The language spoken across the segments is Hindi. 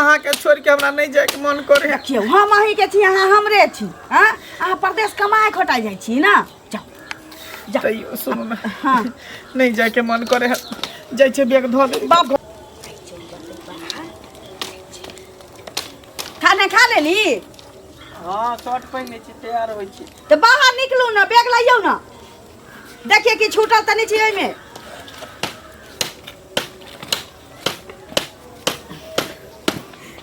अहाँ के छोड़ के हमरा नहीं जाए के मन करे। देखियो हम अहीं के छी, अहाँ हमरे छी। हां अहाँ प्रदेश कमाए खोटा जाइ छी ना। जाओ जाओ तैयो सुनो ना। हां नहीं जाए के मन करे। जाय छे बैग धो दे। बाप खाना खा लेली? हां शर्ट पहिने छी, तैयार होई छी। तो बाहर निकलू ना, बैग लाइयो ना। देखिए कि छूटल त नहीं छी ओइ में।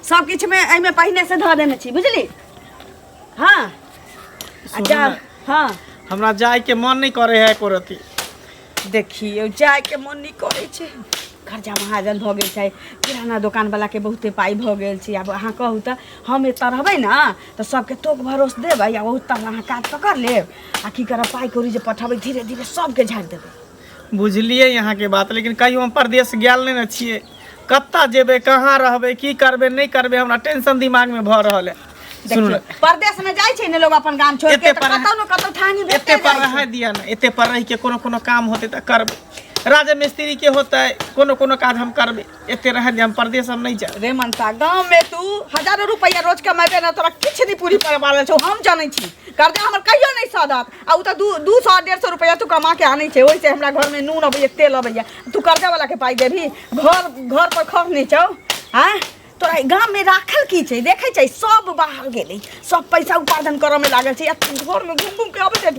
सब किछ में एहि में पहिने से धो देने छी, बुझली? हां अच्छा हां हमरा जाए के मन नहीं करे है कोरती। देखियो जाए के मन नहीं करे छे। खर्चा महाजन भ गेल छै, किराना दुकान वाला के बहुते पाई भ गेल छै। अब अहाँ कहू त हम एत रहबै ना त सबके तोक भरोस देबै या बहुत तक अहाँ काज पकड़ लेब आ की करब, पाई कौड़ी जे पठबै धीरे धीरे सबके झाड़ देबै। बुझलिए यहाँ के बात, लेकिन कहियो हम प्रदेश गेल नहीं न छिए। कत्ता जेबे, कहाँ रहबे, की करबे नहीं करबे, हमरा टेंशन दिमाग में भ रहल है। सुन परदेश में जाय छै ने लोग अपन गाम छोड़ के, त कतौ न कतौ ठानी भेटते एते पर रह दिया ना, एते पर रह के कोनो काम होते त करबे। राजा मिस्त्री के होता है, कोनो काज हम करबे। एते रह दे, हम प्रदेश हम नहीं जा। रे मनता गांव में तू हजारों रुपया रोज कमाबे ना, तोरा किछ नहीं पूरी पड़े वाला छौ। हम जानै छी कर्जा हमर कहियो नहीं सदत। आ उ त 200 150 रुपया तू कमा के आनै छै, ओइ से हमरा घर में नून अबैया, तेल अबैया। तू कर्जा वाला के पाई देभी? घर पर खर्च नहीं छौ। हां तोरा गांव में राखल की छै? देखे छै सब बाहर गेलै, सब पैसा उपार्जन करे में लागल छै। घर में घूम घूम के आबै छै,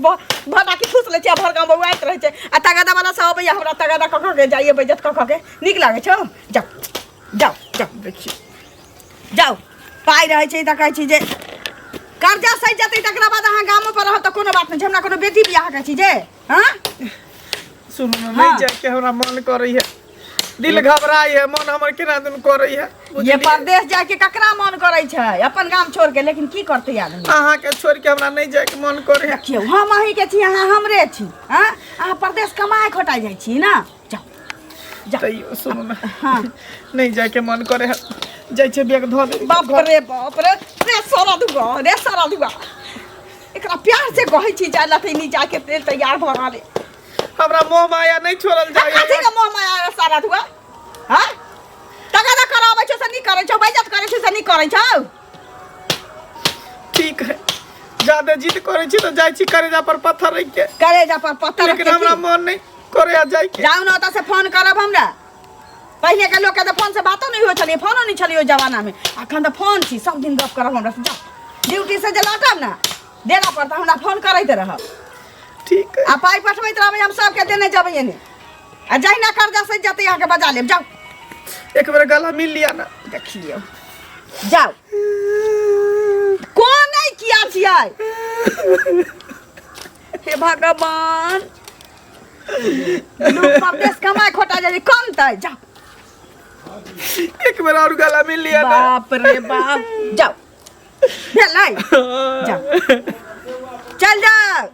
भटा की खुश ले छै, भर गांव बउआइत रहे छै। आ तगादा वाला सब अबैया, हमरा तगादा कख के जाइए बेइज्जत कख के नीक लागे छौ? जाओ जाओ जाओ देखियो जाओ। पाई रहे छै त कहै छी जे कर्जा सहि जतै, तकरा बाद अहाँ गाम पर रहब त कोनो बात नहीं छै। हमरा कोनो बेटी बियाह कहै छी जे? हां सुन नहीं जाए के हमरा मन करे है। दिल घबराई है, मन हमर केना दिन करे है। ये परदेश जाए के ककरा मन करे छै? अपन गाम छोड़ के, लेकिन की करते आदमी? अहाँ के छोड़ के हमरा नहीं जाए के मन करे है। देखियो हम अहीं के छी, अहाँ हमरे छी। हां अहाँ प्रदेश कमाए खोटा जाइ छी ना। जाओ जाओ तैयो सुनो ना। हां नहीं जाए के मन करे है। जाय छे बैग धो दे। बाप रे रे सारा दुआ एकरा प्यार से कहै छी जाय लते नी जाके तेल तैयार भ रहले। हमरा मोह माया नहीं छोड़ल जाय। कथि के मोह माया सारा दुआ? हां तगादा कराबै छ से नहीं करै छ, बेइज्जत करै छ से नहीं करै छ। ठीक है, ज्यादा जिद करे छी तो जाय छी करेजा पर पत्थर रख के। करेजा पर पत्थर रख के, लेकिन हमरा मन नहीं करे आ जाय के। जाऊ न ओता से फोन करब हमरा। पहले के लोग के तो फोन से बातो नहीं हो छलिए, फोनो नहीं छलिए जमाना में। अखन तो फोन छी, सब दिन गप करब हमरा से। जा ड्यूटी से जे लौटब ना देना पड़ता, हमरा फोन करैत रहब। ठीक है, आ पाई पठबैत रहबै, हम सबके देने जेबै एने। आ जहिना कर्जा से जतै अहाँ के बजा लेब। जाओ एक बार गला मिल लिया ना। देखियो जाओ। कोन नहीं किया छियै? हे भगवान, लोग परदेश कमाए खोटा जाय कौन तै? जाओ एक बार और गला मिल लिया ना। बाप रे बाप, जाओ भेलै जाओ, चल जाओ।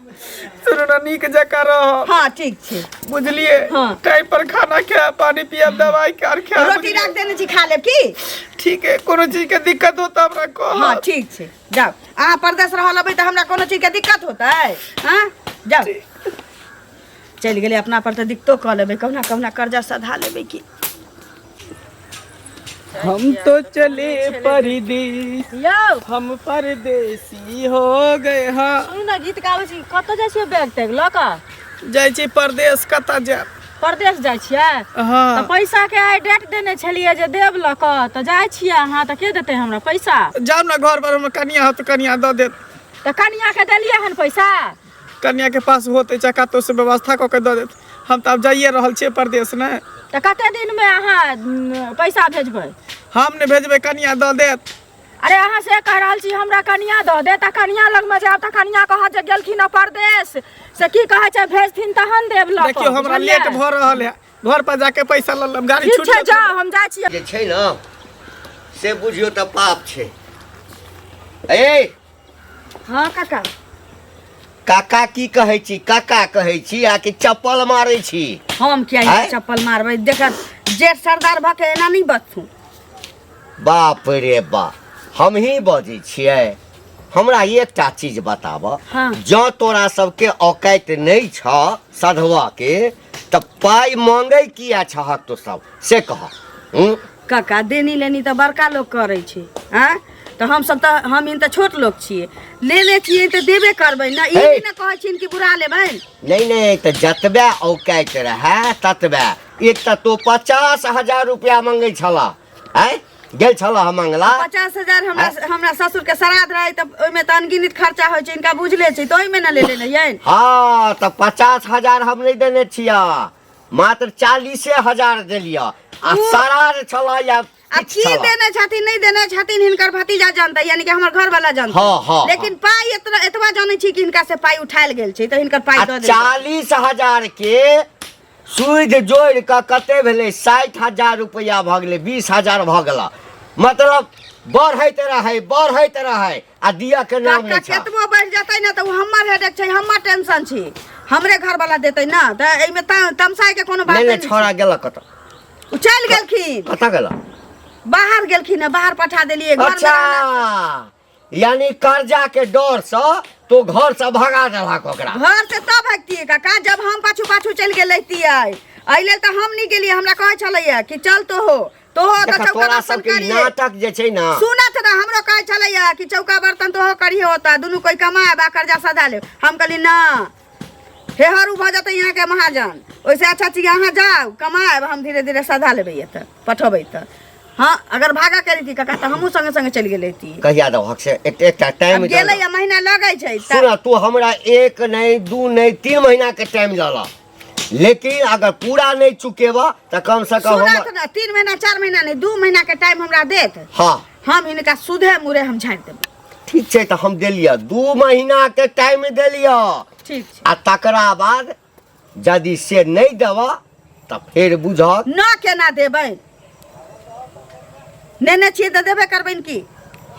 सुनो ना, नीक जका रह। हां ठीक छै, बुझलिए? हाँ। टाइम पर खाना खा, पानी पिया, दवाई कर खा। रोटी रख देने छी, खा लेब की? ठीक है, कोनो चीज के दिक्कत हो त हमरा कह। हां ठीक छै, जाओ। अहाँ परदेश रहल अबै त हमरा कोनो चीज के दिक्कत होतै? हां जाओ। चल गेले अपना पर त दिक्कतो क लेबै, कहुना कर्जा सधा लेबै की। हम तो चले परदेश, यौ हम परदेसी हो गए। हाँ सुन गीत गाबै छी, कत जाइ छियै बैग टैग ल क? जाय छी परदेश। कता जाब? परदेश जाइ छियै? हाँ त पैसा के आइ डेट देने छलिए जे देब ल क, त जाइ छियै अहाँ त के देतै हमरा पैसा? जाओ ना घर पर, हम कनिया हो तो कनिया दे देत। त कनिया के देलिए हन पैसा? कन्या के पास होते चका तो से व्यवस्था क के दे देत। हम त अब जाइए रहल छे परदेश ने। त कते दिन में अहाँ पैसा भेजबै? हम ने भेजबे, कन्या दे देत। अरे अहाँ से कह रहल छी हमरा कनिया दऽ दे, त कनिया लग में जाब त कनिया कहत जे गेलखिन न परदेश से की कहै छै भेजथिन तहन देब ल। देखियो हमरा लेट भ रहल है, घर पर जाके पैसा ल लेब। गाड़ी छूट छै, जा हम जाइ छी। जे छै न से बुझियो त पाप छै। ए हां काका। काका की कहै छी? काका कहै छी आ कि चप्पल मारै छी? हम किया चप्पल मारबै? देखत जेठ सरदार भ के एना नहीं बचू। बाप रे बा, हम ही बजै छियै। हमरा एकटा चीज बताब। हाँ। जँ तोरा सबके औकात नहीं छ सधवा के त पाई मांगे किया छहक तो सब से कह। काका देनी लेनी तो बड़का लोग करे छे हैं तो हम सब तो हम इन तो छोट लोग छिए ले ले छिए तो देबे करबै ना ई हे। ना कहै छिन कि बुरा लेबै नहीं तो जतबे औकात रहे ततबे एक तो 50,000 रुपया मांगे छला है गेल छला हम मंगला 50,000 हमरा ससुर के श्राद्ध रहे त ओइमे त अनगिनत खर्चा होइ छै इनका बुझले छै तो ओइमे ना ले लेने यैन हाँ तो 50,000 हम नहीं देने छिया मात्र 40,000 देलिया आ सरार छला या आ की देने छथिन नहीं देने छथिन हिनकर भतीजा जानता यानी कि हमर घर वाला जानता हाँ। लेकिन पाई एतबा जानै छी कि हिनका से पाई उठायल गेल छै त हिनकर पाई दऽ दे 40,000 के सूद जोड़ के कते भेले 60,000 रुपया भ गेले 20,000 भ गेला मतलब बढ़ैत रहे आ दिया के नाम नहीं छै केतबो बढ़ जतै ना त हमर हेडेक छै हमर टेंशन छी हमरे घर वाला देतै ना त एमे तमसाय के कोनो बात नहीं नहीं छोड़ा गेला कत उ चल गेलखिन कत गेला बाहर गेलखिन ना बाहर पठा देलिए घर में अच्छा यानी कर्जा के डर से तो घर से भगा देलक ओकरा घर से तब भागतिए काका जब हम पाछू चल गेल रहितिए अइले त हम नहीं गेलिए हमरा कहै छलैया कि चल तो हो त देखा चौका तोरा बर्तन सबके करिए नाटक जे छै ना सुनत ना हमरो कहै छलैया कि चौका बर्तन तो हो करिए होता दुनू कोई कमाए बा कर्जा सदा ले हम कहली ना हेहरू भ जतै यहाँ के महाजन ओइसे अच्छा चीज यहाँ जाओ कमाए हम धीरे धीरे सदा लेबै त पठबै त हाँ अगर भागा करी थी काका त हमहू संगे संगे चल गेलै थी कहिया दो हक से एकटा टाइम गेलै या महीना लगै छै सुना तू हमरा 1 नहीं 2 नहीं 3 महीना के टाइम लला लेकिन अगर पूरा नहीं चुकेबा त कम से कम हम सुनत ना 3 महीना 4 महीना नहीं 2 महीना के टाइम हमरा देत हाँ हम हिनका सुधे मुरे हम झाड़ देब ठीक छै त हम देलिया 2 महीना के टाइम देलिया ठीक छै आ तकरा बाद यदि से नहीं देबा त फिर बुझक ना केना देबै नेने छिए त देबे करबैन की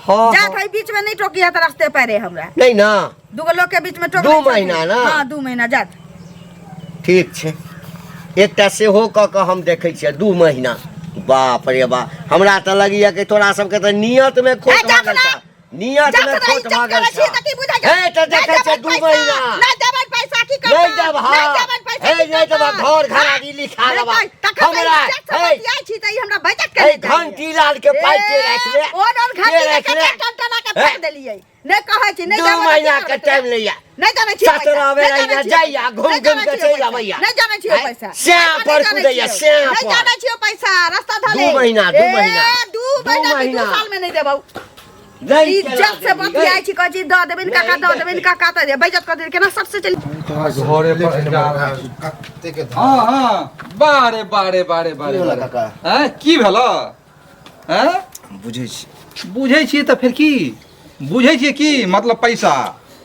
हाँ जात है बीच में नहीं टोकिया त रास्ते पारे हमरा नहीं ना दूगो लोग के बीच में टोक 2 महीना ना हां 2 महीना जात ठीक छै एकटा सेहो क के हम देखै छियै 2 महीना बाप रे बा हमरा त लगैया कि तोरा सबके त नियत में खोट भागल छ नियत में खोट भागल छ ए त देखै छै 2 महीना ना देबै पैसा की करबै नहीं देब हां ए नहीं देब घर घराड़ी लिखा लेबा हमरा ए छी त हमरा बचत ए करे घंटी लाल के पाइ के रख ले और घंटी के टंटना के फेंक देलिए नहीं कहै छी नहीं 2 महीना के टाइम लिया नहीं जानै छी सतरा बेरा इना जाइया घूम घूम के चल आबैया नहीं जानै छी पैसा श्याम पर कुदैया श्याम नहीं पर जानै छी पैसा रास्ता धले 2 महीना 2 महीना 2 महीना 2 साल में नहीं देबौ नहीं इज्जत से बतियाई छी कह छी द देबेन काका द देबेन काका त बेइज्जत कर दे केना सबसे चल घरे पर हाँ हाँ बारे बारे बारे बारे हैं की भेलो हैं बुझै छी त फिर की बुझै छी की मतलब पैसा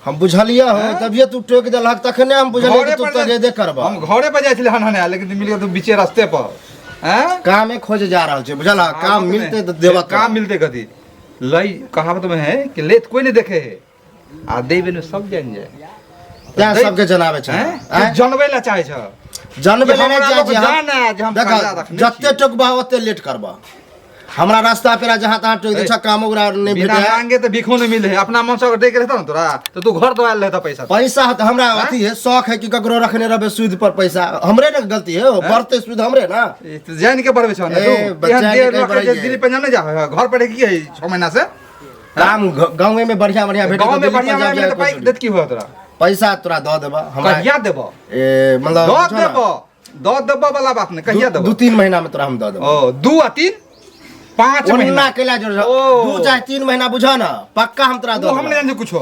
हम बुझलिया हो तभिए तू टोक देलक तखने हम बुझलिए कि तू तो दे करबा हम घरे पर जाय छले हनहने लेकिन मिल गए तो बीचे रास्ते पर हैं कामे खोजे जा रहल छै बुझला काम मिलते तो देबा काम मिलते कथी लई कहावत में है कि लेत कोई नहीं देखे है आ देबे ने सब जान जाए त्या सबके जनाबे छै हैं जनबे ला चाहे छ जनबे ले हमरा जाय लोग छै जाने जे हम कर्जा रखने जत्ते टोकबा ओते लेट करबा हमरा रास्ता पेरा जहां तहां टोक दे छ काम ओकरा नहीं बिना भेटे मांगे तो भिखो नहीं मिले अपना मन से अगर दे के रहता ना तोरा तो तू घर दवाल लेता पैसा पैसा तो हमरा अथी है शौक है कि ककरो रखने रहबे सूद पर पैसा हमरे ने गलती है बढ़ते सूद हमरे ना ए, तो जान के बढ़वे छ ना ए, तू बच्चा यहाँ के डेढ़ कहीं लाख बढ़ाई के है। दिल्ली पंजाब नहीं जा घर पर की है 6 महीना से काम गांव में बढ़िया बढ़िया भेटे गांव तो में दिल्ली बढ़िया पंजाब में जाए तो पाई कोई देत की हुआ तोरा पैसा तोरा दो देबा हमरा कहिया देबो ए मतलब दो बुझो ना, देबो दो देबो वाला बात नहीं कहिया देबो 2-3 महीना में तोरा हम दो देबो ओ 2 आ 3 5 ओन्ना महीना केला जो ओ। 2 चाहे 3 महीना बुझा ना पक्का हम तोरा वो दो हम नहीं जाने कुछ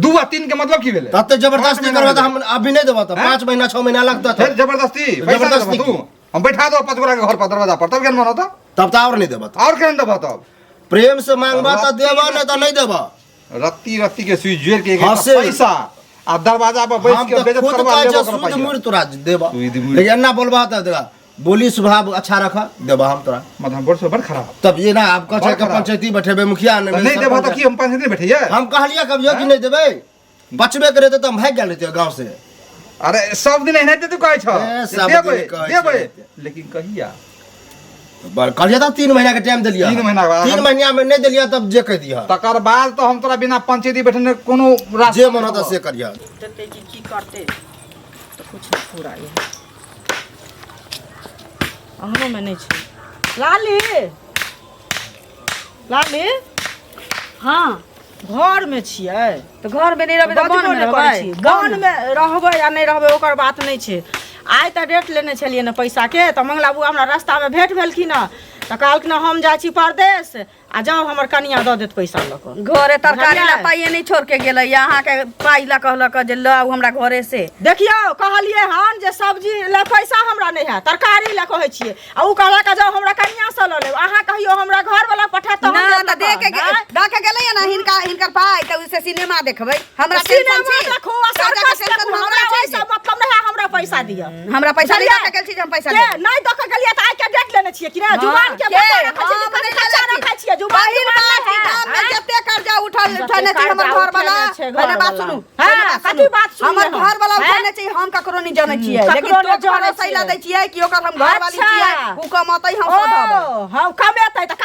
2 आ 3 के मतलब की भेले तब तो जबरदस्ती करबा तो हम अभी नहीं देबो तो 5 महीना 6 महीना लगता था फिर जबरदस्ती पैसा जबरदस्ती देबो तू हम बैठा दो 5 गोरा के घर पर दरवाजा पर तब ज्ञान मानो तो तब तो और नहीं देबो और केन देबो तब प्रेम से मांगबा तो देबो नहीं तो नहीं देबो रत्ती रत्ती के सुई जोर के हाँ से। पैसा आ दरवाजा पर बैठ हम के तो बेइज्जत खुद करवा कह लेबो जे कर सूद मूर पाई तोरा देबो सूद मूर। लेकिन ना बोलबा तो देगा बोली स्वभाव अच्छा रखा देबो हम तोरा मतलब बड़ से बड़ खराब तब ये ना आप कह बड़ के खराब। पंचायती बैठेबे मुखिया तो नहीं देबो तो की हम 5 दिन बैठिए हम कहलिया कभियो कि नहीं देबे बचबे करे तो हम भाग गेल रहते गांव से अरे सब दिन नहीं तू कहै छ ए, सब देबै दिन कहै देबै छै। लेकिन कहिया कहलिया था 3 महीना के टाइम दिलिया 3 महीना बाद 3 महीना में नहीं दिलिया तब जे कह दिया तकर बाद तो हम तोरा बिना पंचायती बैठने कोनो रास्ता जे मन होता से करिया देते की करते तो कुछ नहीं पूरा ये हमरो में नहीं छै लाली लाली हाँ घर में छियै तो घर में नहीं रहबै तो बजबो वन में नहि करै छी। रहबै गाँव में रहबै या नहीं रहबै ओकर बात नहीं छै। आइ तऽ डेट लेने छलियै ने पैसा के तऽ मंगला बुआ हमरा रास्ता में भेंट भेलखिन हँ तऽ कहलखिन हम जाइ छी परदेश आ जाओ हमर कनिया दऽ देत पैसा लऽ कऽ। घरे तरकारी ला बुझलियै? पाइए नहीं छोड़ के गेलै अहाँ के पाइ ला कहलक जे लाउ हमरा घरे से। देखियो कहलियै हन जे सब्जी ले पैसा हमरा नहीं है तरकारी ले कहै छियै आ उ कहलक जाओ हमरा कनिया से लऽ लेब। अहाँ कहियो हमरा घर वाला पठा तऽ ना त दे के गेलै ना हिनकर पाइ त उसे सिनेमा देखबै हमरा सिनेमा टेंशन छी देखो आ सर्कस देखो हमरा ओइसे मतलब नहीं है हमरा पैसा दिअ। हमरा पैसा बुझलियै? दे के गेल छी जे हम पैसा के देब नहीं दऽ के गेलियै तऽ आइ के डेट लेने छियै कि ना जुबान के के? बता रखै छियै हम कि नहि कच्चा लेने रखै छियै जुबान पहिल बात ई गाम में जते कर्जा उठने छी हमर घर वाला पहले बात सुनू हां कथि बात सुनू हमर घर वाला उठने छी हम ककरो नहीं जानै छियै लेकिन ककरो तो नहि घर जानै सैला छियै। दै छियै कि ओकर हम घर वाली अच्छा। छियै उ कमातै हम सधबै हम कमेतै तऽ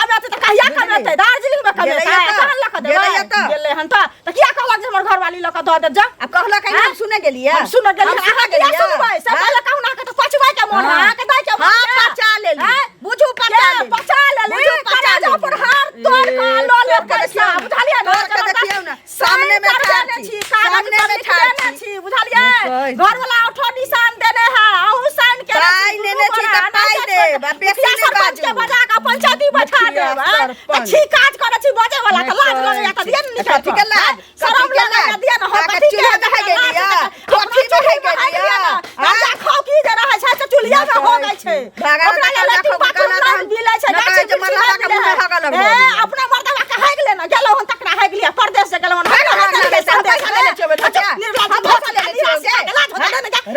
कहिया कमेतै दार्जिलिंग में कमेतै गेलै तऽ? कहां लऽ के देबै गेलै तऽ? गेलै हन तऽ किया कहलक जे हमर घर वाली लऽ के दऽ दे जा अब कहलक है हम सुने गेलियै हम सुन गेलियै हम अहाँ किया सुनबै सब पहिले कहू ना के तऽ पचबै के मोन हाँ। अहाँ के दै के मोन हां है। पचा लेली हैं? बुझू पचा लेली पचा लेली बुझू पचा जा पर हार तोड़ के लऽ ले पैसा बुझलियै ना तोड़ के देखियौ ना सामने में ठाड़ छी सामने में ठाड़ छी बुझलियै निकल। घर वाला औठो निशान देने है अहू साइन के पाइ लेने छी तऽ पाइ देब, आ बेसी नहि सरपंच के बाजू। बजा के पंचायती बैठा मुखिया देब हैं? सरपंच। अच्छी काज करे छी बजे वाला तऽ लाज निकल। लगैया तऽ दिया न निकल कथी के लाज? शरम कथी के लगैया लाज? दिया न हो आके कथी के चूल्हा दहाइ गेलियै? कथी दहाइ गेलियै? राजा खौकी जे रहै छै तऽ चुल्हिया में हो गई छै भागा ओकरा भागा लट्ठी भागा पाथर भागा लाग बिलै छै ना गाछी कहै छै मरहरा के मुँहे भागा लगबै। अपना मर्दवा के हाइग लेना गेलो हन तकरा हाइग लिया परदेश से गेलो हन भागा भागा ले, हम पैसा लेने छियै ओहिमे बच्चा। हम पैसा लेने छियै ओहिमे।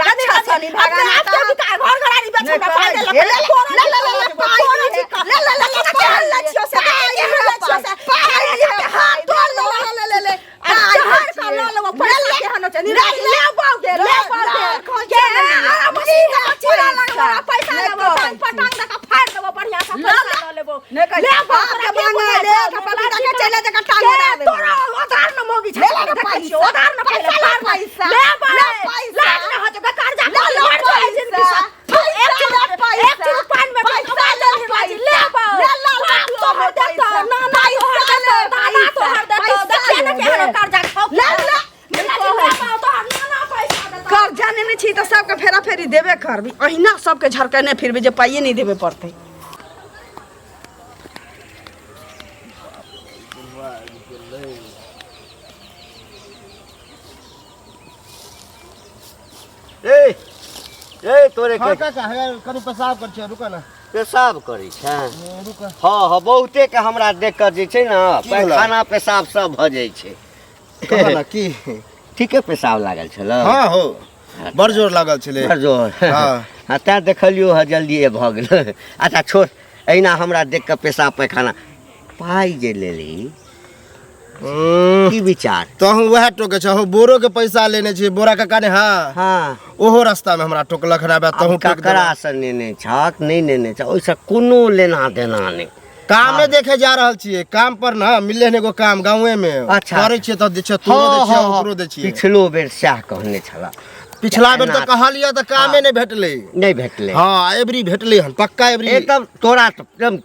राक्षसनी भागा ना तऽ घर घरारी बेच नहि हमरा कहै पाइ छै। देलक ले, ले, ले, ले, पाइ कोन दिहे। छी ले, ले, ले, ले, ले, केहन लच्छियो से पाइ केहन दिहे, लच्छियो से पाइ दिहे, हाथ तोड़ लो ले, ले, ले, ले, पाइ पाइ का दिहे। लो लो पैसा केहन छै ले, ले, बाउगे ले, ले ले, बाउगे के के हमनी का चूड़ा लगवा पैसा ले लेबो कहै पटांग दका फाड़ देबो बढ़िया से ले, पैसा ल लेबो ने कहै ले बाप के मांगा ले कपड़ा के चले जका टांगे रा दे तोरा उधार न मोगी छै ले, ले, पैसा। उधार न पैसा ले, पैसा। ले ले, पैसा। लाज न हो तो बेकार जा ले, ले, पैसा। एक चूड़ पान में पैसा ले ले बाऊ ले, ले, ले, तो हो देतो ना ना तो हर देतो देखिए ना केहन कर्जा खाओ ले ले कर्जा लेने छी तो सबके फेरा फेरी देबे करबी अहिना सबके झरकने फिरबी जे पाइए नहीं देबे पड़ते। ए ए तोरे के काका कनी पेशाब कर छै रुका ना पेशाब करै छै रुका हाँ हाँ बहुते के हमरा देख कर जे छै ना की भेलै? पैखाना पेशाब सब भ जाइ छै कहा ना की ठीके पेशाब लागल छल हां हो बड़ जोर लागल छले बड़ जोर हाँ। हाँ तैं देखलियो ह जल्दिए भ गेल अच्छा छोड़ अहिना हमरा देख के पेशाब पैखाना पाइ जे लेली की विचार तहु वह टोके छहो बोरो के पैसा लेने छी बोरा काका ने हां हाँ ओहो रास्ता में हमरा टोकलक ना बा तहु अब ककरा से नेने छक नहीं नेने छ ओइसे कोनो लेना देना नहीं कामे देखे जा रहल छिए काम पर ना मिले ने एगो काम गांवे में अच्छा। करे छिए त दे छ तोरो दे छ ओकरो दे छिए पिछलो बेर सएह कहने छला पिछला बेर त कहलिया त कामे नहीं भेटले नहीं भेटले हां एबरी भेटले हन पक्का एबरी एकदम तोरा तो एकदम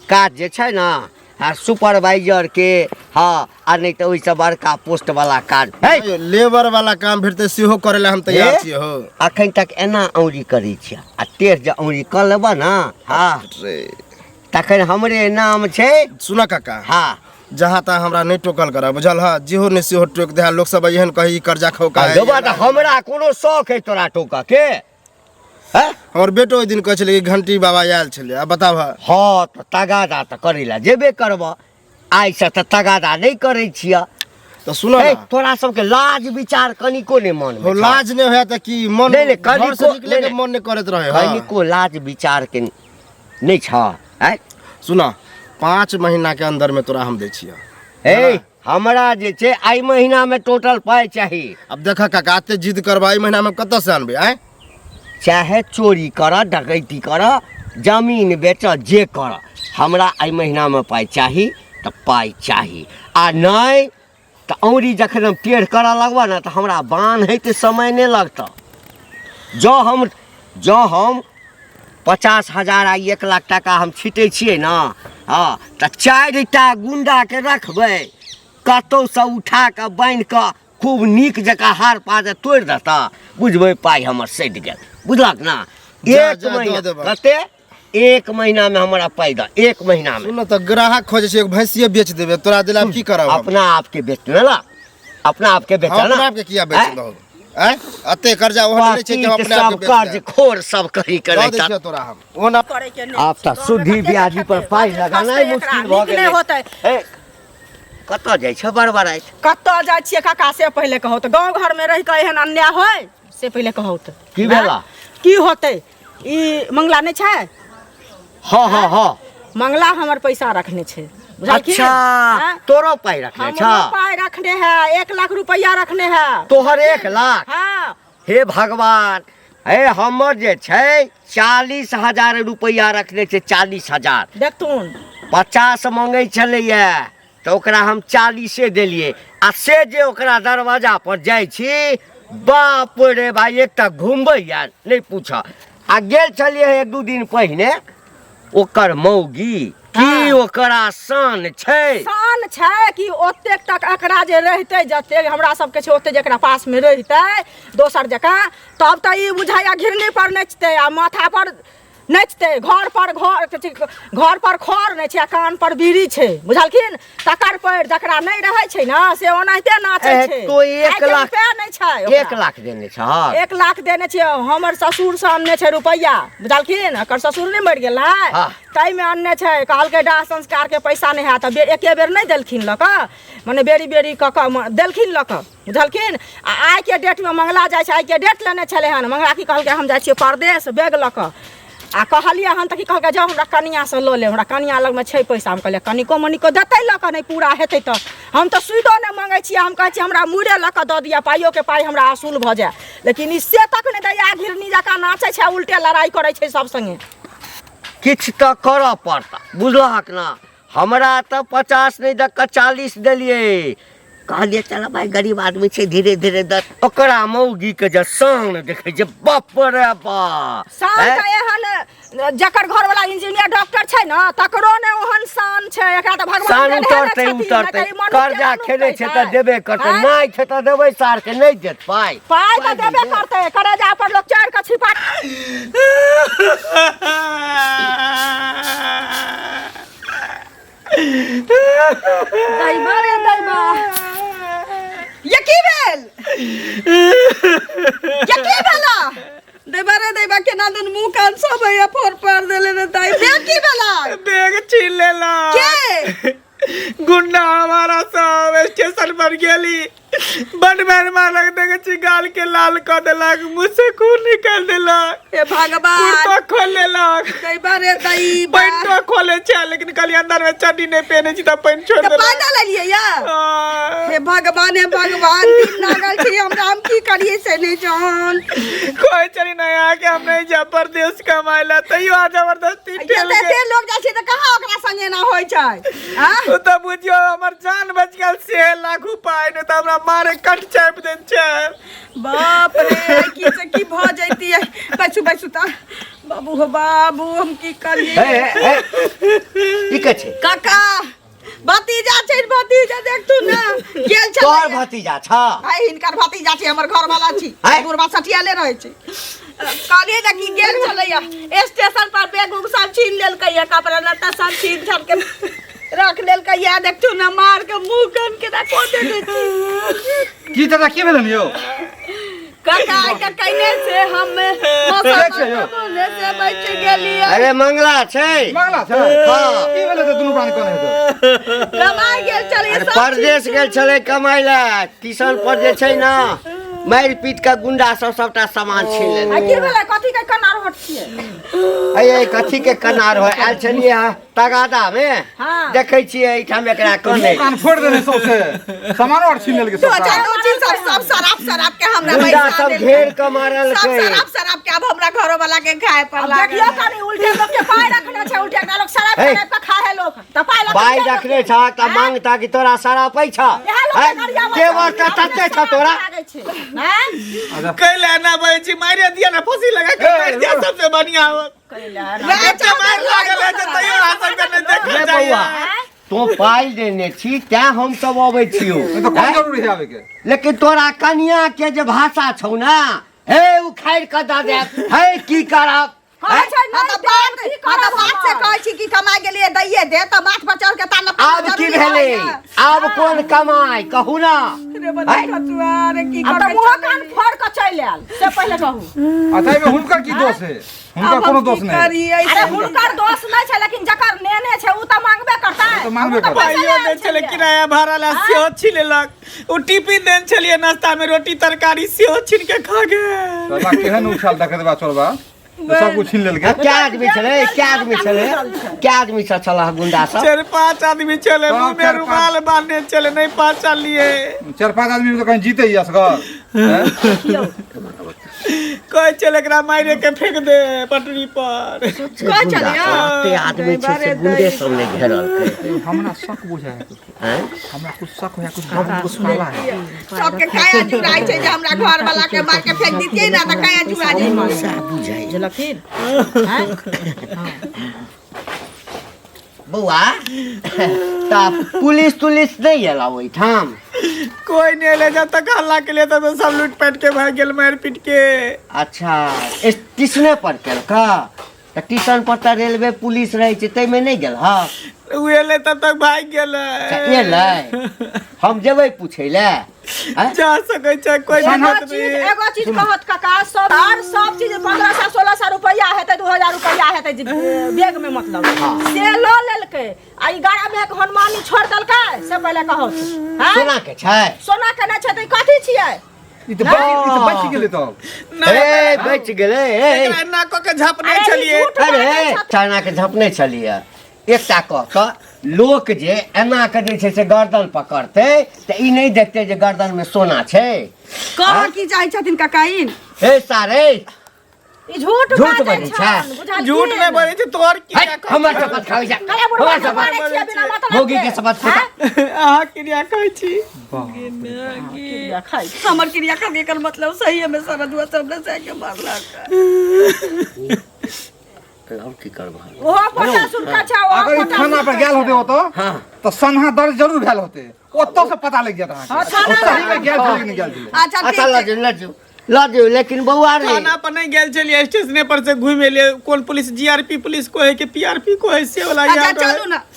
काज जे छै ना आ सुपरवाइजर के हाँ आ नहीं तो ओइसे बड़का पोस्ट वाला काज है लेबर वाला काम भेटते सेहो करे ला हम तैयार ए? छिए हो अखन तक एना औरी करै छियै आ टेढ़ जे औरी क लेबा ना हाँ रे तखन हमरे नाम छै सुना काका हाँ जहाँ तहाँ हमरा नहीं टोकल करा बुझल हा जेहो ने सेहो टोक दे लोग सब एहन कही कर्जा खौका है देबा त हमरा कोनो शौक है तोरा टोका के हैं और बेटो ओइ दिन कह छले कि घंटी बाबा आयल छले अब बताब हाँ तो तगादा तो करे ला जेबे करब आइ से तो तगादा नहीं करे छिया तो सुनो ए, ना तोरा सबके लाज विचार कनिको ने मन हो लाज नहीं होया त कि मन नहीं, नहीं, घर से कनिको- निकले के नहीं, मन नहीं करत रहे हाँ। कनिको लाज विचार के नहीं छ हैं सुना 5 महीना के अंदर में तोरा हम दे छिया ए हमरा जे छै आई महीना में टोटल पाई चाहिए अब देखा काका आते जिद करवाई महीना में कत से आनबे आए चाहे चोरी कर डकैती कर जमीन बेच जे कर हमरा आई महीना में पाई चाही तो पाई चाही आ नहीं तो औरी जखन हम टेढ़ करऽ लगबा ना तो हमरा बांध है समय नहीं लगता जो हम 50,000 आ 1 लाख टका हम छीटे छिए ना हाँ तो 4टा गुंडा के रखबै कतौ से उठा के बांध के खूब नीक जकाँ हार पाजे तोड़ देता बुझबै पाई हमर सटि गेल बुझलक ना जा, एक जा, महीना दऽ देबै। कते 1 महीना में हमरा पाई द 1 महीना में सुन तो ग्राहक खोजे छै, एक भैंसिए बेच देबे तोरा दिला की करब हम? अपना आप के बेचना ला अपना आप के बेचना हम अपना आपके किया बेच दहो हैं? अते कर्जा ओहन नहीं छै कि हम अपने आप सब के कर्ज बेच खोर सब कहीं दे करे छियै तोरा हम ओहन करे के नहीं आप तो शुद्धि ब्याजी पर पाई लगाना ही मुश्किल भ नीक नहीं होतै। गेलै कतऽ जाइ छ बड़बड़ाइत कतऽ जाइ छियै काका से पहिले कहू तऽ गाँव घर में रहि कऽ एहन अन्याय होय से पहिले कहू तऽ की भेला की होतै ई मंगला नहीं छै हाँ हाँ हाँ मंगला हमर पैसा रखने छै बुझलखिन? अच्छा हाँ? तोरो पाई रखने हमरो छ पाई रखने है 1 लाख रुपया रखने है तोहर 1 लाख हाँ हे भगवान हे हमर जे छै 40,000 रुपया रखने छै 40,000 देखथुन 50 मांगे छलैया तो ओकरा हम 40 देलिए आ से जे ओकरा दरवाजा पर जाइ छी बाप रे भाई एकटा घुमबै यार नहीं पूछ आ गेल छलिए 1-2 दिन पहिने ओकर मौगी की हाँ। ओकरा शान छै शान छै कि ओतेक तक एकरा जे रहतै जतेक हमरा सबके छै ओतेक जकरा पास में रहतै दोसर जकाँ तब तऽ ई बुझाइया घिरनी पर नचतै आ माथा पर नचतै घर पर खर नहि छै आ कान पर बीड़ी छै बुझलखिन तकर पर जकरा नहीं रहै छै ना से ओनाहिते नाचै छै तो 1 लाख नहीं छै ओकरा। 1 लाख देने छ 1 लाख देने छियै हमर ससुर से अन्ने छै रुपैया बुझलखिन एकर ससुर नहीं मरि गेल है हाँ। ताई में अन्ने छै कहलकै दाह संस्कार के पैसा नहीं है तऽ एके बेर नहीं देलखिन लऽ कऽ मने बेरी बेरी कऽ कऽ देलखिन लऽ कऽ बुझलखिन आ आइ के डेट में मंगला जाइ छै आइ के डेट लेने छलै हन मंगला की कहलकै हम जाइ छियै परदेश बैग लऽ कऽ आ कहलियै हन तऽ की कहलकै जाउ हमरा कनिया से लऽ ले हमरा कनिया लग में छै पैसा हम कहलियै कनिको मनिको देतै लऽ कऽ नहीं पूरा हेतै तऽ हम तऽ सुइदो नहीं मांगै छियै हम कहै छियै हमरा मुरे लऽ कऽ दऽ दिअ पाइयो के पाइ हमरा असूल भऽ जाय लेकिन ई से तक नहीं दैया घिरनी जकाँ नाचै छै उल्टे लड़ाई करै छै सब संगे किछ तऽ करऽ पड़ता बुझलहक ना हमरा तऽ 50 नहीं दऽ कऽ 40 देलिए कहलिए चल भाई गरीब आदमी छै धीरे धीरे दे ओकरा मौगी के जे शान देखे जे बाप रे बाप शान हैं? तऽ एहन जकर घर वाला इंजीनियर डॉक्टर छै ना तकरो ने ओहन शान छै एकरा तऽ भगवान शान देने उतरतै छथिन, उतरतै नहि तऽ ई मनुष्य कर्जा केहन खेने उतरै छै तऽ देबे करतै हैं? नहीं छै तऽ देबै सार के नहीं देत पाई पाइ तऽ देबे करतै करेजा पर लोग चढ़ कऽ छिपा दैबा रे दैबा ये की भेल ये की भेला दैबा रे दैबा केना दिन मुंह कान सब या फोर पार देले रे दाई बे की भेला बैग छीन लेला के गुंडा हमारा सब स्टेशन पर गेली बड़ मेहरबान रख देगे छी गाल के लाल कर देलक मुंह से खून निकाल देलक हे भगवान कुर्ता खोल लेलक दैबा रे दैबा पैंटो खोले छै लेकिन कहली अंदर में चड्डी नहीं पहने छी त पैंट छोड़ तो देलक पैदल लेलिए या आ, हे भगवान दिन लागल छी हमरा हम की करिए से नहीं जान कोई चली नहीं आके हम नहीं जा परदेश कमाइला तैयो आ जबरदस्ती ये ठेल के देते लोग जाइ छै त कहाँ ओकरा संगे ना होय छै हां तू तो बुझियो हमर जान बच गेल 6 लाख पाई नहीं त हमरा मारे कट चाप देन छै बाप रे की से की भ जैती है बैसू ता बाबू हो बाबू हम की करिए ई के छै काका भतीजा छै भतीजा देख तू ना गेल छै तोहर भतीजा छ भाई हिनकर भतीजा छै हमर घर वाला छी हैं? बुढ़वा सटियाले रहे छै काली दा की गेल छलैया स्टेशन पर बैग उग सब छीन लेलकै या कपड़ा लत्ता सब छीन छान के रख लेलकै या देख तू ना मार के मुंह कान के दा को दे छी की दादा की भेलन यौ काका आई के कहने से हम मौसम से बच गेलिए अरे मंगला छै मांगला छै हाँ। की भेलै तऽ दुनू प्राणी कोन हेतै कमाई गेल छलिए अरे सब परदेश गेल छलै कमाइ ला किसान पर जे छै ना मारि पीट के गुंडा सब सबटा सामान छीन आ लेलकै की भेलै कथी के कनार हट छिए अये कथी के कनार हो आयल छलिए तगादा में हाँ। देखै छियै एठाम एकरा कने कान फोड़ देने सौसे सामानो और छीन लेलकै तो सबटा चारो चीज सब शराब के हमरा गुंडा पैसा सब देलकै। घेर के मारल सब के शराब के अब हमरा घरो वाला के खाए पर देखियो कनी उल्टे लोग के पाय रखने छै उल्टे लोग शराब हे। के खाए लोग त पाय लग बाई रखने छ त मांगता कि तोरा सरापै छ इहा के वर्ष तत्ते छ तोरा कैला ना बजे छी मारे दिया ना फांसी लगा के मार दिया सबसे बढ़िया हो बच्चा मार लागल है तो तैयो हाथ करने देख रे बउआ तो पाई देने छी त्या हम सब आबै छियो तो कोन जरूरी है आवे के लेकिन तोरा कनिया के जे भाषा छौ ना हे उखाड़ के द दे हे की करब बात से कहै छी कि कमाई के लिए दैये दे त माथ पर चढ़ के ताना अब की भेले अब कोन कमाई कहू ना अरे की अब तो मुंह कान फोड़ के चल आयल से पहले कहू अतै में हुनकर की दोष है हुनका कोनो दोष नहीं अरे हुनकर दोष नहीं छै लेकिन जकर नेने छै उ त मांगबे करता है तो मांगबे करता पाइयो दे चले किराया भाड़ा ला सेहो छीन लेलक उ टिफिन देन छलिए नाश्ता में रोटी तरकारी सेहो छीन के खा गेल तोरा केहन उछाल देखे देबा चलबा सब कुछ छीन लेलके क्या आदमी छले क्या आदमी छला गुंडा सब 4-5 आदमी चले मुंह में रुमाल बांधे चले नहीं पहचान लिए 4-5 आदमी में तो कहीं जीते ही असगर कोई चले एकरा मारे के फेंक दे पटरी पर कह चलिए ते आदमी छै से गुंडे सब ने घेरल के हमरा शक बुझाय हैं हमरा कुछ शक होया कुछ गम कुछ काला है सबके काया जुड़ाई छै जे हमरा घर वाला के मार के फेंक दितियै ना त काया जुड़ा जाई सा बुझाई जलखिन बउआ ता पुलिस नहीं एला ओई ठाम कोई नहीं ले जब तक हल्ला के लिए तो सब लूटपाट के भाग गेल मार पीट के अच्छा स्टेशने पर केलका त स्टेशन पर त रेलवे पुलिस रहे छै तै में नहीं गेल हां उहे ले तब तक भाग गेल एलै हम जेबै पूछै ले जा सकै छै कोई दिक्कत नहीं एगो चीज कहत काका सब चीज 1500-1600 रुपया हेतै 2000 रुपया हेतै बैग में मतलब से लो लेलकै आ 11 में हनुमानी छोड़ देलकै से पहले कहो सोना के छै सोना के नै छै त कथि छियै ई तो बच गेलै तो ए बच गेलै एकरा ना क के झपने छलिए अरे चाइना के झपने छलिए एकटा कह त लोक जे एना के जे छै से गर्दन पकड़ते त ई नहीं देखते जे गर्दन में सोना छै कह की चाहे छथिन ककाइन हे सारे ई झूठ बजै छै झूठ में बोले छै तोर की हमर शपथ खाइ जा कले बुढ़वा हमर शपथ मारे छियै बिना मतलब भोगी के शपथ खा आहा क्रिया कहै छी हमर क्रिया करके कर मतलब सही है मैं सारा दुआ सब ने से के मारला अब की करबा ओहो 50 रुपया छै अगर ई थाना पर गेल होते तो हां तो सन्हा दर्ज जरूर भेल होते ओतो से पता लग जाता है सही में गेल छलै कि नहीं गेल छलै अच्छा लजो लेकिन बउआ रे थाना पर नहीं गेल चलिए स्टेशन पर से घूमे ले कौन पुलिस जीआरपी पुलिस को है कि पीआरपी को है से वाला अच्छा याद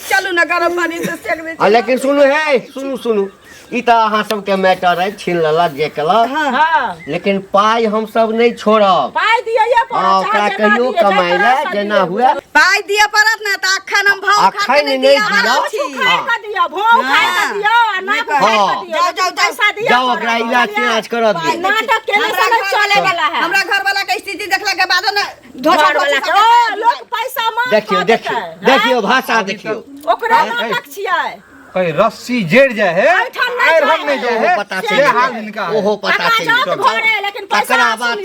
चलू ना गरम पानी से सेक दे लेकिन सुनु हे सुनु ई त अहाँ सब के मैटर है छीन लेला जे केला हां लेकिन पाई हम सब नहीं छोड़ब पाई दिए ये पर ओकरा कहियो कमाइला जेना हुए पाई दिया परत ना त अखन हम भाव खा के अखन नहीं नहीं दिया दिया। खाए का दिया भों खाए का दिया ना खाए का दिया जाओ पैसा दिया जाओ ओकरा इलाज तिलाज करब दे नाटक के लिए चले वाला है हमरा घर वाला के स्थिति देखला के बाद ना घर वाला के ओ लोग पैसा मांग देखियो भाषा देखियो ओकरा नाटक छियै कहीं रस्सी जेड़ जाए है ऐठन नहीं नहीं जाए है पता से हाल इनका है। ओहो पता काका चल जात घरे लेकिन पैसा तकरा बात